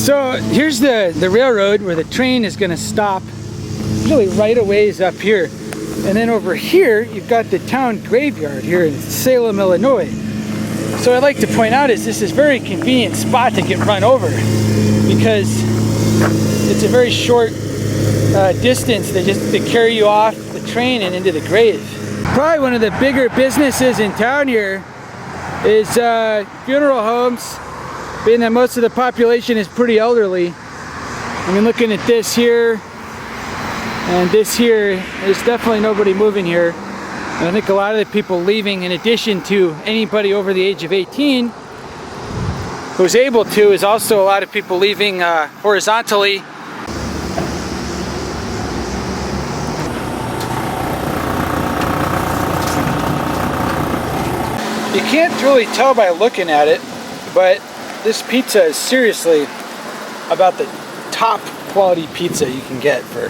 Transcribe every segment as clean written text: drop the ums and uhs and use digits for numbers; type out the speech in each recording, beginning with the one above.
So here's the railroad where the train is going to stop really right a ways up here. And then over here, you've got the town graveyard here in Salem, Illinois. So I'd like to point out is this is a very convenient spot to get run over because it's a very short distance. They carry you off the train and into the grave. Probably one of the bigger businesses in town here is funeral homes, being that most of the population is pretty elderly. I mean, looking at this here and this here, there's definitely nobody moving here. And I think a lot of the people leaving, in addition to anybody over the age of 18 who's able to, is also a lot of people leaving horizontally. You can't really tell by looking at it, but this pizza is seriously about the top quality pizza you can get for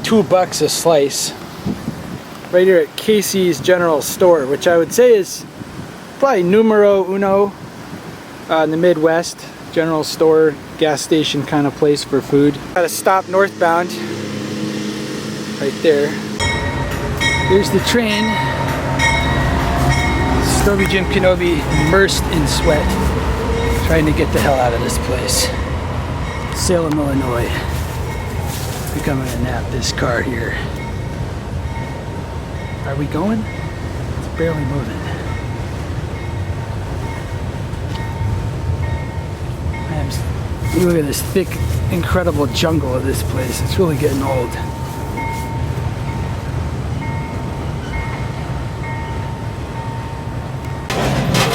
$2 a slice. Right here at Casey's General Store, which I would say is probably numero uno in the Midwest. General store, gas station kind of place for food. Got a stop northbound right there. Here's the train. Stobe Jim Kenobi immersed in sweat, trying to get the hell out of this place. Salem, Illinois. Becoming a nap this car here. Are we going? It's barely moving. Man, look at this thick, incredible jungle of this place. It's really getting old.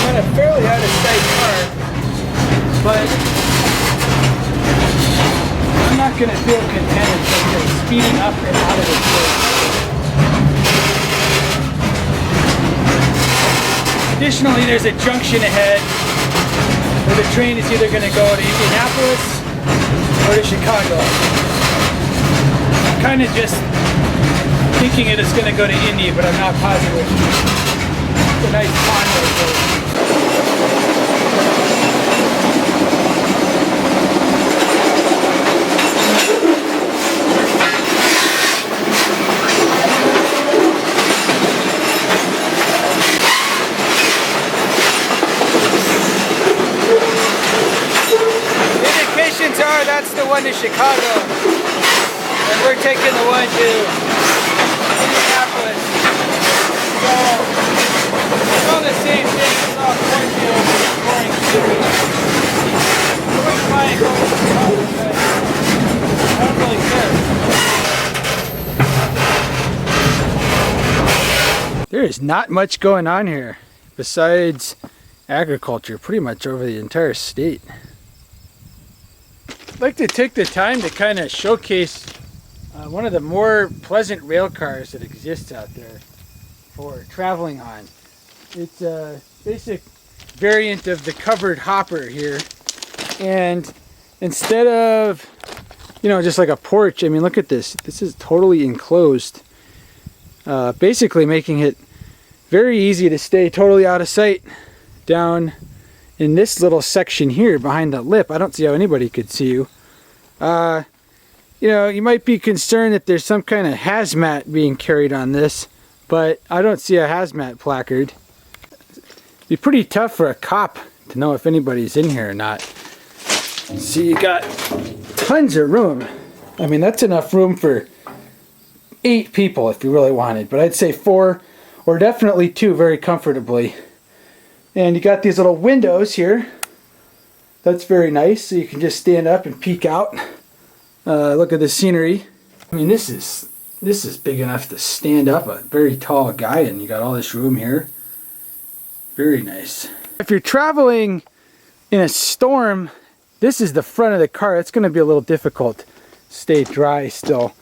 Got a fairly out of sight car, but I'm not going to feel content until I'm speeding up and out of this place. Additionally, there's a junction ahead where the train is either going to go to Indianapolis or to Chicago. I'm kind of just thinking it is going to go to Indy, but I'm not positive. It's a nice pond right there. That's the one to Chicago, and we're taking the one to Indianapolis. So it's all the same thing. It's all cornfields and pouring sugar. I wouldn't mind going to Chicago, but I don't really care. There is not much going on here besides agriculture, pretty much over the entire state. I'd like to take the time to kind of showcase one of the more pleasant rail cars that exists out there for traveling on. It's a basic variant of the covered hopper here, and instead of, you know, just like a porch, I mean, look at this. This is totally enclosed, basically making it very easy to stay totally out of sight down in this little section here behind the lip. I don't see how anybody could see you. You know, you might be concerned that there's some kind of hazmat being carried on this, but I don't see a hazmat placard. It'd be pretty tough for a cop to know if anybody's in here or not. See, you got tons of room. I mean, that's enough room for 8 people if you really wanted, but I'd say 4 or definitely 2 very comfortably. And you got these little windows here. That's very nice, so you can just stand up and peek out. Look at the scenery. I mean, this is big enough to stand up a very tall guy in. You got all this room here. Very nice. If you're traveling in a storm, this is the front of the car. It's going to be a little difficult. Stay dry still.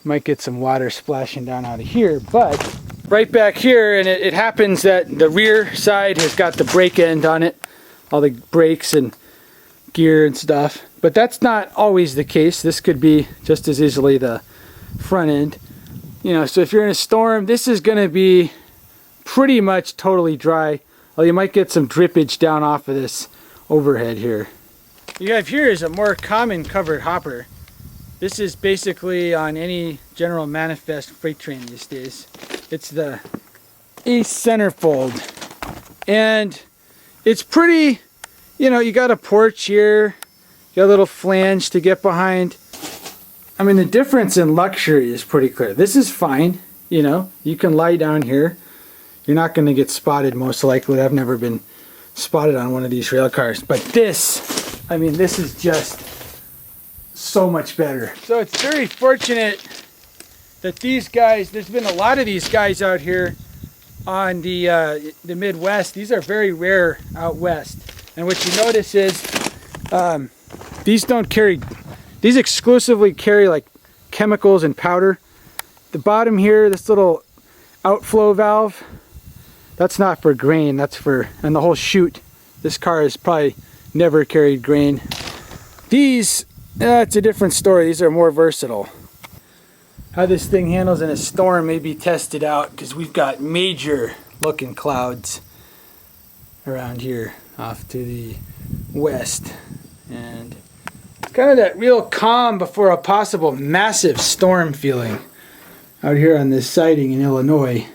You might get some water splashing down out of here, but right back here, and it happens that the rear side has got the brake end on it, all the brakes and gear and stuff, but that's not always the case. This could be just as easily the front end, you know. So if you're in a storm, this is going to be pretty much totally dry, although you might get some drippage down off of this overhead here. you have here is a more common covered hopper. This is basically on any general manifest freight train these days. It's the Ace centerfold. And it's pretty, you know, you got a porch here, you got a little flange to get behind. I mean, the difference in luxury is pretty clear. This is fine, you know, you can lie down here. You're not going to get spotted most likely. I've never been spotted on one of these rail cars. But this, I mean, this is just so much better. So it's very fortunate that these guys, there's been a lot of these guys out here on the Midwest. These are very rare out west. And what you notice is these exclusively carry like chemicals and powder. The bottom here, this little outflow valve, that's not for grain, that's for, and the whole chute, this car has probably never carried grain. These, it's a different story. These are more versatile. How this thing handles in a storm may be tested out because we've got major looking clouds around here off to the west. And it's kind of that real calm before a possible massive storm feeling out here on this siding in Illinois.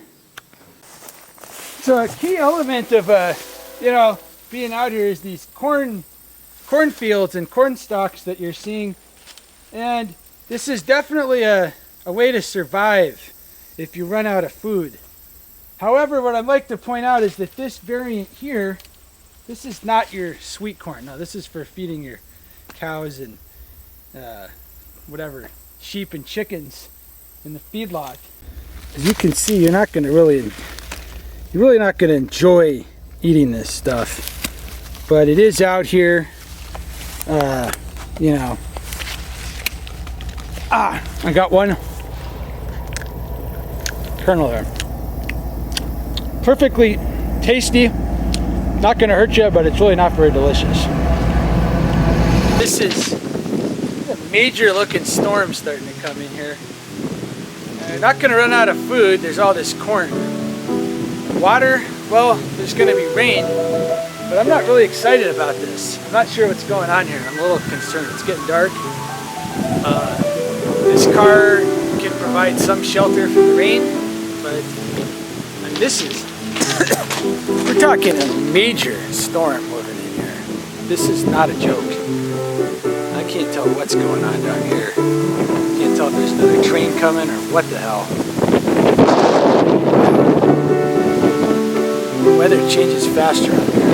So a key element of you know, being out here is these cornfields and corn stalks that you're seeing, and this is definitely a way to survive if you run out of food. However, what I'd like to point out is that this variant here, this is not your sweet corn. No, this is for feeding your cows and whatever, sheep and chickens in the feedlot. As you can see, you're really not going to enjoy eating this stuff, but it is out here, you know. I got one kernel there. Perfectly tasty, not going to hurt you, but it's really not very delicious. This is a major looking storm starting to come in here. Not going to run out of food. There's all this corn. Water, well, there's going to be rain, but I'm not really excited about this. I'm not sure what's going on here. I'm a little concerned. It's getting dark. This car can provide some shelter from the rain, but and this is, we're talking a major storm moving in here. This is not a joke. I can't tell what's going on down here. Can't tell if there's another train coming or what the hell. The weather changes faster out here.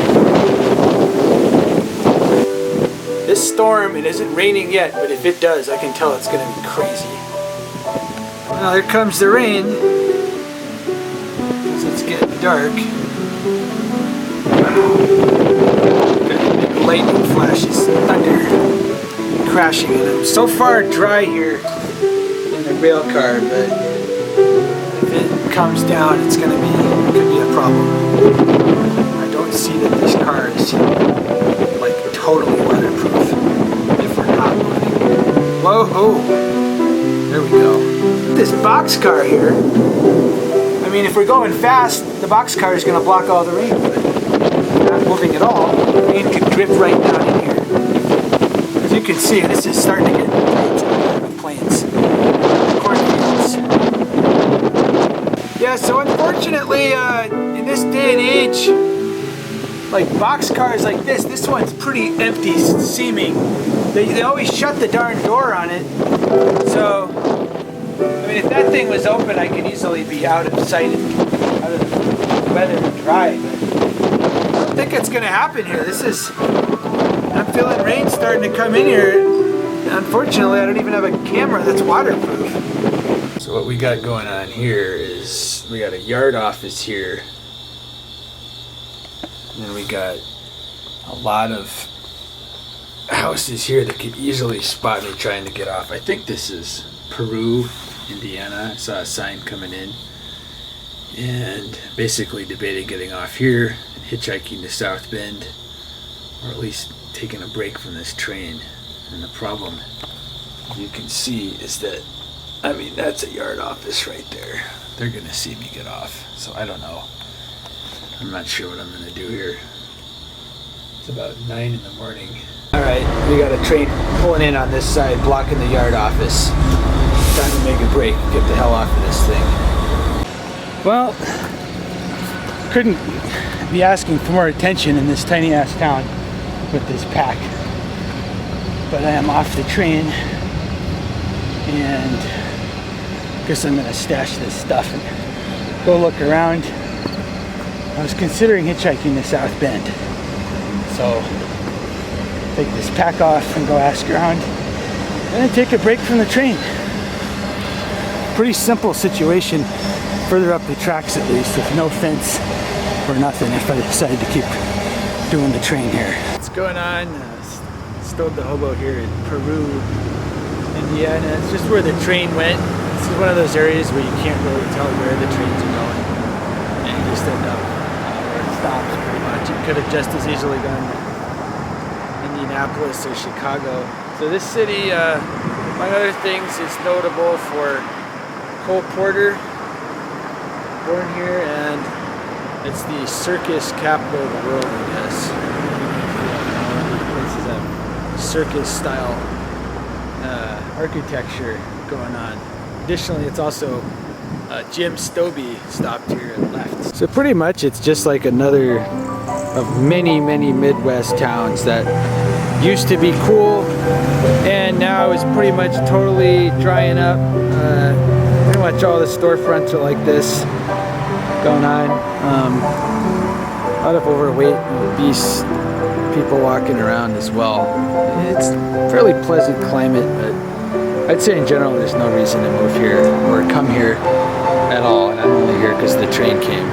This storm, it isn't raining yet, but if it does, I can tell it's going to be crazy. Well, here comes the rain. So it's getting dark. Got lightning flashes, thunder crashing in them. So far dry here in the rail car, but if it comes down, it could be a problem. I don't see that this car is like totally weatherproof if we're not moving. Whoa, there we go. This box car here, I mean, if we're going fast, the box car is going to block all the rain, but if we're not moving at all, the rain could drip right down in here. As you can see, this is starting to get tight with planes, cornfields. Yeah, so unfortunately, in this day and age, like box cars like this one's pretty empty seeming. They always shut the darn door on it. So, I mean, if that thing was open, I could easily be out of sight and out of the weather and dry. But I don't think it's going to happen here. I'm feeling rain starting to come in here. Unfortunately, I don't even have a camera that's waterproof. So what we got going on here is we got a yard office here. And then we got a lot of houses here that could easily spot me trying to get off. I think this is Peru, Indiana. I saw a sign coming in. And basically debating getting off here and hitchhiking to South Bend, or at least taking a break from this train. And the problem, you can see, is that, I mean, that's a yard office right there. They're gonna see me get off, so I don't know. I'm not sure what I'm gonna do here. It's about 9 in the morning. Alright, we got a train pulling in on this side, blocking the yard office. Time to make a break, get the hell off of this thing. Well, couldn't be asking for more attention in this tiny ass town with this pack. But I am off the train and I guess I'm gonna stash this stuff and go look around. I was considering hitchhiking to South Bend. So take this pack off and go ask around and then take a break from the train. Pretty simple situation further up the tracks, at least, with no fence or nothing if I decide to keep doing the train here. What's going on? Stobe the Hobo here in Peru, Indiana. It's just where the train went. This is one of those areas where you can't really tell where the trains are going. And you just end up where it stops pretty much. It could have just as easily gone Indianapolis or Chicago. So this city, among other things, is notable for Cole Porter, born here, and it's the circus capital of the world, I guess. This is a circus style architecture going on. Additionally, it's also Jim Stobe stopped here and left. So pretty much it's just like another of many Midwest towns that used to be cool and now is pretty much totally drying up. Pretty much all the storefronts are like this going on. A lot of overweight, obese people walking around as well. It's a fairly pleasant climate, but I'd say in general there's no reason to move here or come here at all. And I'm only here because the train came.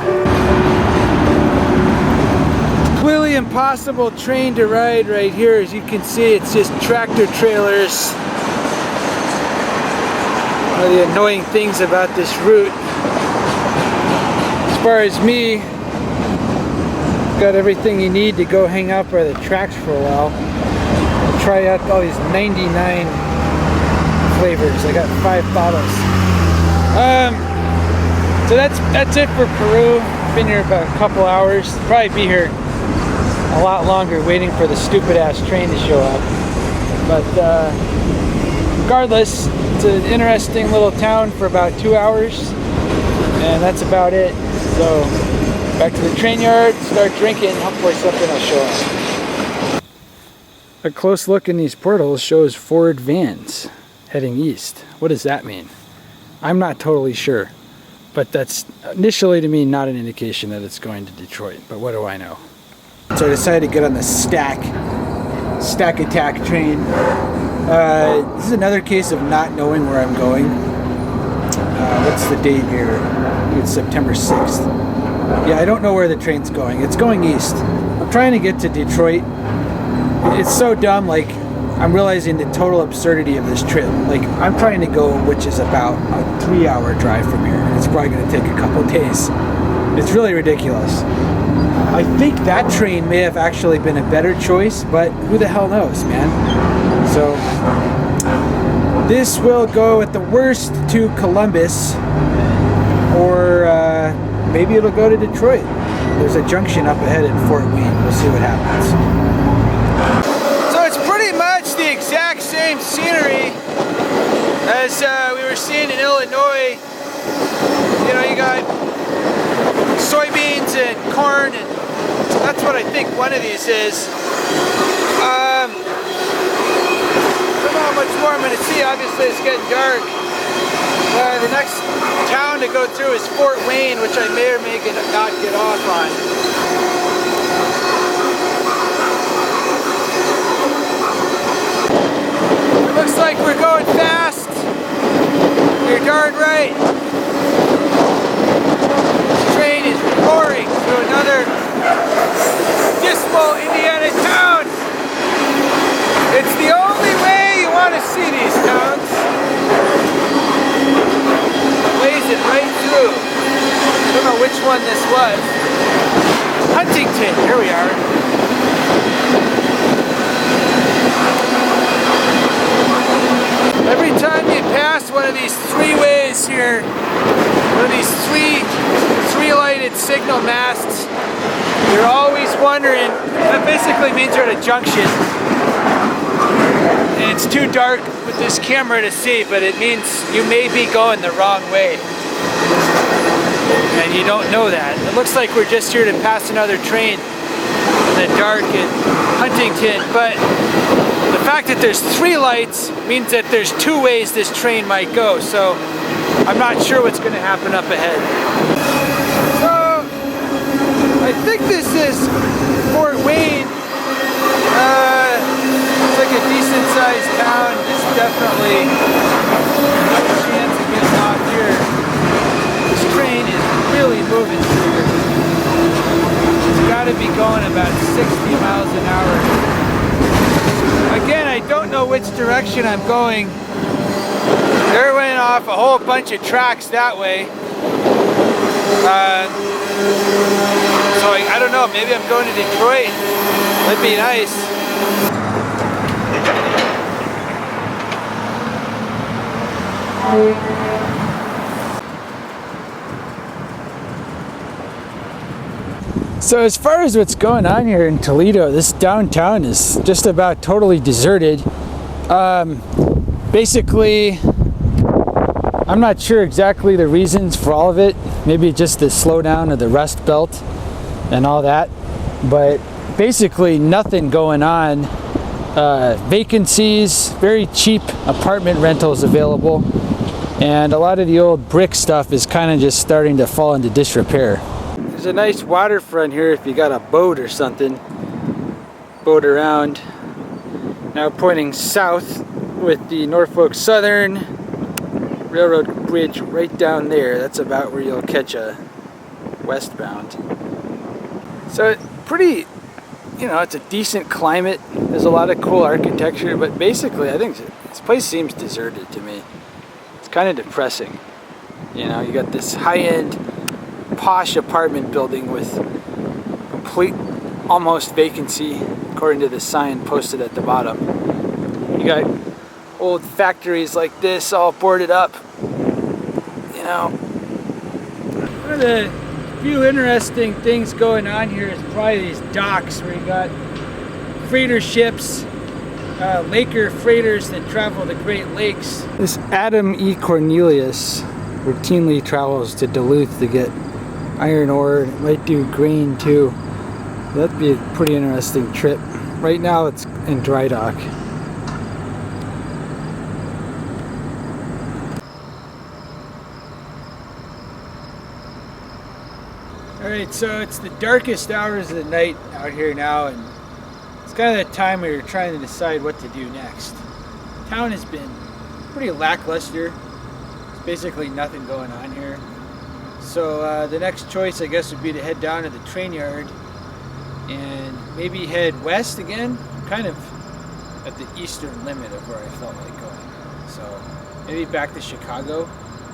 Completely impossible train to ride right here. As you can see, it's just tractor trailers. One of the annoying things about this route, as far as me, got everything you need to go hang out by the tracks for a while. I'll try out all these 99 flavors. I got 5 bottles. So that's it for Peru. Been here about a couple hours. Probably be here a lot longer waiting for the stupid ass train to show up. But regardless, it's an interesting little town for about 2 hours, and that's about it. So back to the train yard, start drinking, hopefully something will show up. A close look in these portals shows Ford vans heading east. What does that mean? I'm not totally sure, but that's initially to me not an indication that it's going to Detroit, but what do I know? So I decided to get on the stack attack train. This is another case of not knowing where I'm going. What's the date here? I think it's September 6th. Yeah, I don't know where the train's going. It's going east. I'm trying to get to Detroit. It's so dumb, like, I'm realizing the total absurdity of this trip. Like, I'm trying to go, which is about a 3-hour drive from here. And it's probably going to take a couple days. It's really ridiculous. I think that train may have actually been a better choice, but who the hell knows, man? So, this will go at the worst to Columbus, or maybe it'll go to Detroit. There's a junction up ahead in Fort Wayne. We'll see what happens. So it's pretty much the exact same scenery as we were seeing in Illinois. You know, you got soybeans and corn, and that's what I think one of these is. I don't know how much more I'm going to see. Obviously it's getting dark. The next town to go through is Fort Wayne, which I may or may not get off on. It looks like we're going fast. You're darn right. This train is roaring through another dismal Indiana town. It's the only way you want to see these towns. Blazing right through. I don't know which one this was. Huntington, here we are. Every time you pass one of these three-ways here, one of these three lighted signal masts, You're always wondering, that basically means you're at a junction. And it's too dark with this camera to see, but it means you may be going the wrong way. And you don't know that. It looks like we're just here to pass another train in the dark in Huntington, but the fact that there's 3 lights means that there's 2 ways this train might go, so I'm not sure what's going to happen up ahead. So, I think this is Fort Wayne. It's like a decent sized town. It's definitely no chance of getting off here. This train is really moving through here. It's got to be going about 60 miles an hour. Again, I don't know which direction I'm going. There went off a whole bunch of tracks that way. So I don't know, maybe I'm going to Detroit. That'd be nice. So as far as what's going on here in Toledo, this downtown is just about totally deserted. Basically, I'm not sure exactly the reasons for all of it. Maybe just the slowdown of the Rust Belt and all that. But basically nothing going on. Vacancies, very cheap apartment rentals available. And a lot of the old brick stuff is kind of just starting to fall into disrepair. There's a nice waterfront here if you got a boat or something. Boat around. Now pointing south with the Norfolk Southern Railroad bridge right down there. That's about where you'll catch a westbound. So pretty, you know, it's a decent climate. There's a lot of cool architecture, but basically I think this place seems deserted to me. It's kind of depressing. You know, you got this high-end posh apartment building with complete almost vacancy according to the sign posted at the bottom. You got old factories like this all boarded up. You know, one of the few interesting things going on here is probably these docks where you got freighter ships, Laker freighters that travel the Great Lakes. This Adam E. Cornelius routinely travels to Duluth to get iron ore. It might do grain too. That'd be a pretty interesting trip. Right now it's in dry dock. Alright, so it's the darkest hours of the night out here now, and it's kind of the time where you're trying to decide what to do next. Town has been pretty lackluster. There's basically nothing going on here. So the next choice, I guess, would be to head down to the train yard and maybe head west again, kind of at the eastern limit of where I felt like going. So maybe back to Chicago.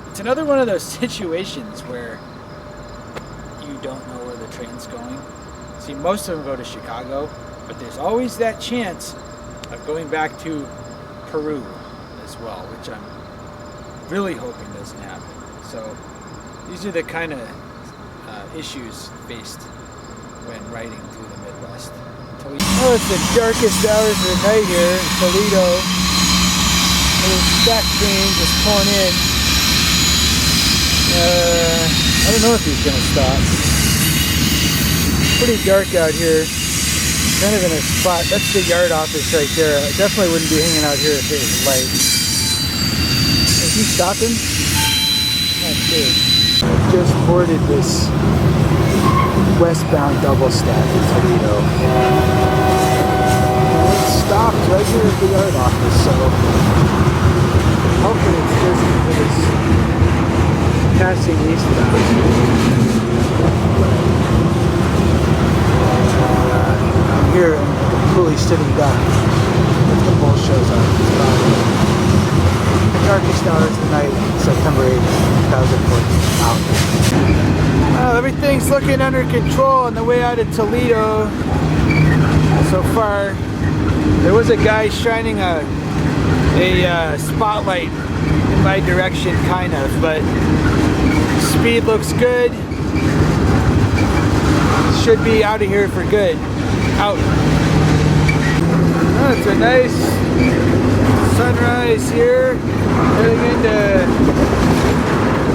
It's another one of those situations where you don't know where the train's going. See, most of them go to Chicago, but there's always that chance of going back to Peru as well, which I'm really hoping doesn't happen. So these are the kind of issues faced when riding through the Midwest. Oh, it's the darkest hours of the night here in Toledo. There's a stack train just pulling in. I don't know if he's going to stop. Pretty dark out here. Kind of in a spot. That's the yard office right there. I definitely wouldn't be hanging out here if it was light. Is he stopping? Not sure. I just boarded this westbound double stack in Toledo. It stopped right here at the yard office, so hopefully it's just for this passing eastbound. I'm here and completely sitting duck if the bull shows up. It's about the darkest hours of the night, September 8th, 2014. Well, everything's looking under control on the way out of Toledo so far. There was a guy shining a spotlight in my direction, kind of, but speed looks good. should be out of here for good. Out. Oh, it's a nice sunrise here. Heading into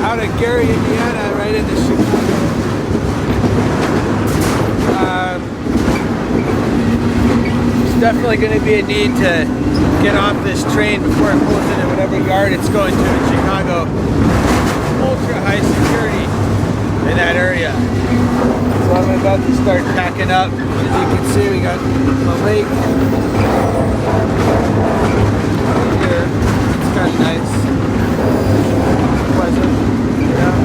out of Gary, Indiana, right into Chicago. There's definitely going to be a need to get off this train before it pulls into whatever yard it's going to in Chicago. Ultra high security in that area. So I'm about to start packing up. As you can see, we got the lake here. It's kind of nice. Pleasant, you know?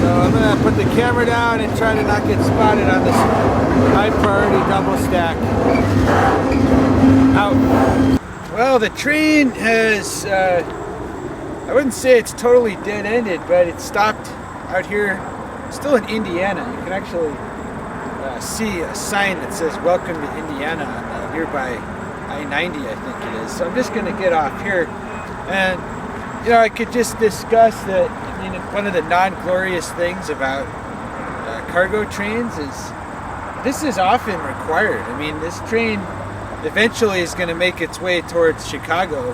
So I'm gonna put the camera down and try to not get spotted on this high priority double stack. Out. Well, the train has, I wouldn't say it's totally dead-ended, but it stopped out here, still in Indiana. You can actually see a sign that says "Welcome to Indiana" on the nearby I-90, I think it is. So I'm just going to get off here, and you know, I could just discuss that. I mean, one of the non-glorious things about cargo trains is this is often required. I mean, this train eventually is going to make its way towards Chicago,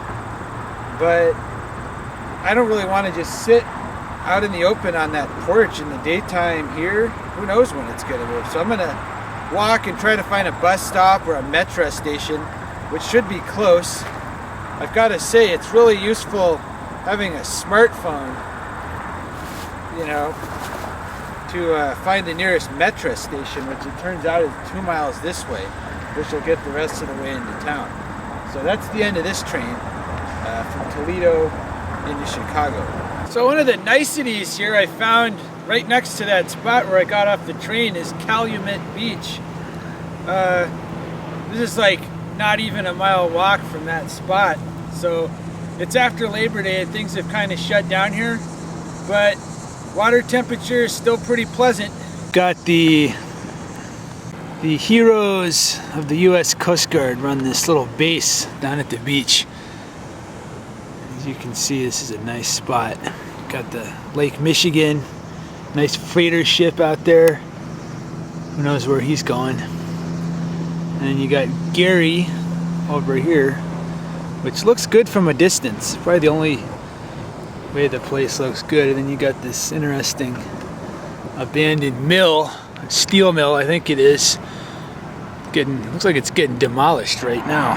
but I don't really want to just sit out in the open on that porch in the daytime here. Who knows when it's going to move. So I'm going to walk and try to find a bus stop or a metro station, which should be close. I've got to say, it's really useful having a smartphone, you know, to find the nearest metro station, which it turns out is 2 miles this way, which will get the rest of the way into town. So that's the end of this train from Toledo into Chicago. So one of the niceties here I found right next to that spot where I got off the train is Calumet Beach. This is like not even a mile walk from that spot. So it's after Labor Day and things have kind of shut down here, but water temperature is still pretty pleasant. Got the heroes of the US Coast Guard run this little base down at the beach. As you can see, this is a nice spot. Got the Lake Michigan, nice freighter ship out there. Who knows where he's going? And then you got Gary over here, which looks good from a distance. Probably the only way the place looks good. And then you got this interesting abandoned mill, steel mill, I think it is. Looks like it's getting demolished right now.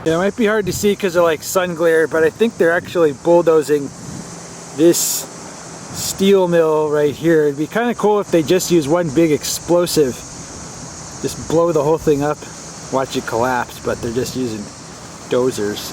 Yeah, it might be hard to see because of like sun glare, but I think they're actually bulldozing this steel mill right here. It'd be kind of cool if they just use one big explosive, just blow the whole thing up, watch it collapse, but they're just using dozers.